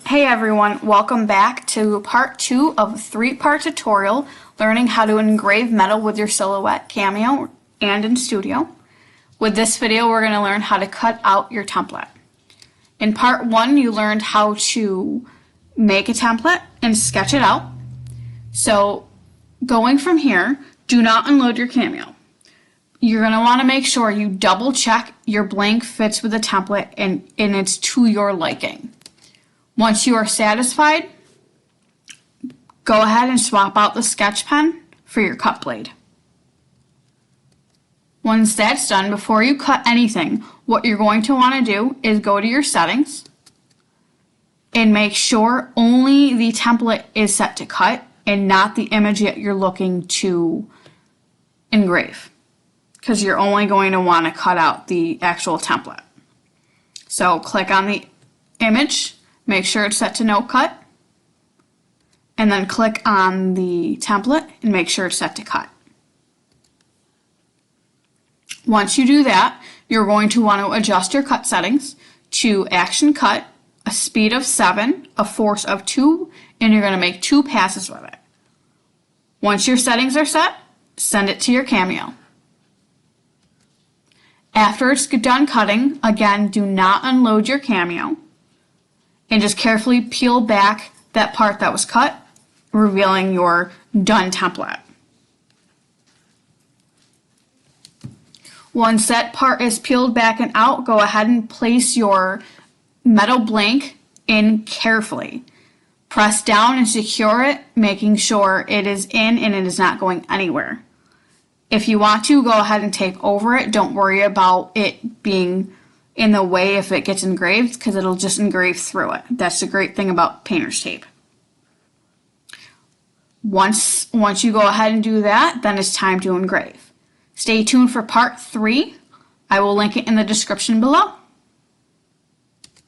Hey everyone, welcome back to part 2 of a 3-part tutorial learning how to engrave metal with your Silhouette Cameo and in Studio. With this video we're going to learn how to cut out your template. In part 1 you learned how to make a template and sketch it out. So going from here, do not unload your Cameo. You're going to want to make sure you double check your blank fits with the template and it's to your liking. Once you are satisfied, go ahead and swap out the sketch pen for your cut blade. Once that's done, before you cut anything, what you're going to want to do is go to your settings and make sure only the template is set to cut and not the image that you're looking to engrave, because you're only going to want to cut out the actual template. So click on the image. Make sure it's set to no cut, and then click on the template and make sure it's set to cut. Once you do that, you're going to want to adjust your cut settings to action cut, a speed of 7, a force of 2, and you're going to make 2 passes with it. Once your settings are set, send it to your Cameo. After it's done cutting, again, do not unload your Cameo. And just carefully peel back that part that was cut, revealing your done template. Once that part is peeled back and out, go ahead and place your metal blank in carefully. Press down and secure it, making sure it is in and it is not going anywhere. If you want to, go ahead and tape over it. Don't worry about it being in the way if it gets engraved, because it'll just engrave through it. That's the great thing about painter's tape. Once you go ahead and do that, then it's time to engrave. Stay tuned for part 3. I will link it in the description below.